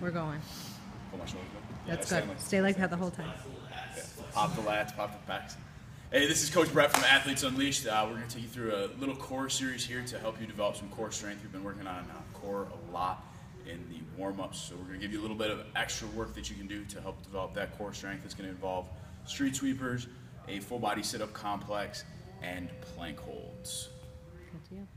We're going. Pull my shoulders up. That's good. Stay like that the whole time. Yeah. Pop the lats, pop the pecs. Hey, this is Coach Brett from Athletes Unleashed. We're going to take you through a little core series here to help you develop some core strength. We've been working on core a lot in the warm-ups, so we're going to give you a little bit of extra work that you can do to help develop that core strength. It's going to involve street sweepers, a full body sit-up complex, and plank holds. Good deal.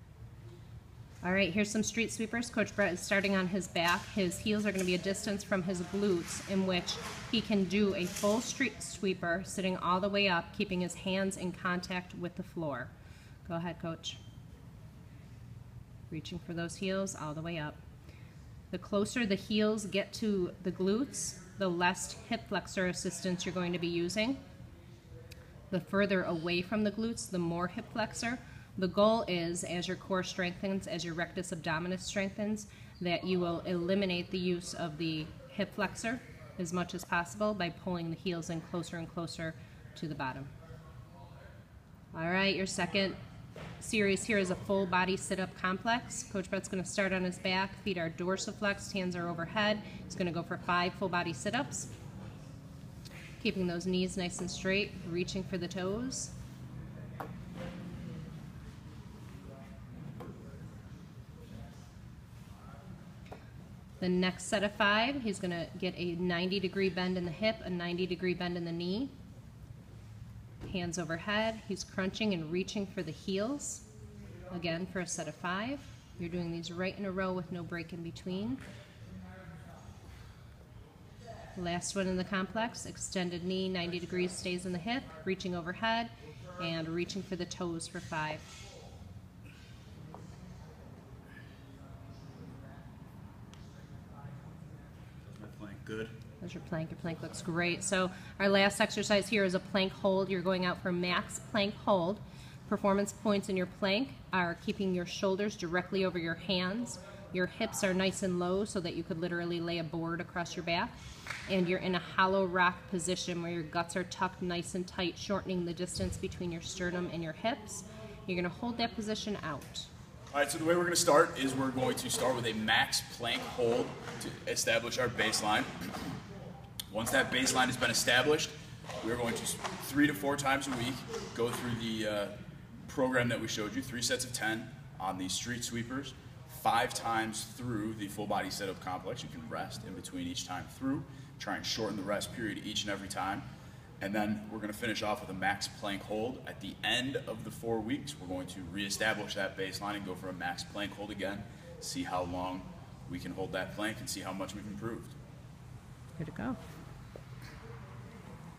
All right, here's some street sweepers. Coach Brett is starting on his back. His heels are going to be a distance from his glutes, in which he can do a full street sweeper sitting all the way up, keeping his hands in contact with the floor. Go ahead, Coach. Reaching for those heels all the way up. The closer the heels get to the glutes, the less hip flexor assistance you're going to be using. The further away from the glutes, the more hip flexor. The goal is, as your core strengthens, as your rectus abdominis strengthens, that you will eliminate the use of the hip flexor as much as possible by pulling the heels in closer and closer to the bottom. All right, your second series here is a full body sit-up complex. Coach Brett's going to start on his back, feet are dorsiflexed, hands are overhead. He's going to go for 5 full body sit-ups. Keeping those knees nice and straight, reaching for the toes. The next set of 5, he's going to get a 90-degree bend in the hip, a 90-degree bend in the knee. Hands overhead. He's crunching and reaching for the heels. Again, for a set of 5. You're doing these right in a row with no break in between. Last one in the complex, extended knee, 90 degrees stays in the hip, reaching overhead, and reaching for the toes for 5. Good. There's your plank. Your plank looks great. So our last exercise here is a plank hold. You're going out for max plank hold. Performance points in your plank are keeping your shoulders directly over your hands. Your hips are nice and low so that you could literally lay a board across your back. And you're in a hollow rock position where your guts are tucked nice and tight, shortening the distance between your sternum and your hips. You're going to hold that position out. All right, so the way we're going to start is we're going to start with a max plank hold to establish our baseline. Once that baseline has been established, we're going to 3 to 4 times a week go through the program that we showed you, 3 sets of 10 on the street sweepers, 5 times through the full body sit-up complex. You can rest in between each time through, try and shorten the rest period each and every time. And then we're going to finish off with a max plank hold. At the end of the 4 weeks, we're going to reestablish that baseline and go for a max plank hold again, see how long we can hold that plank and see how much we've improved. Good to go.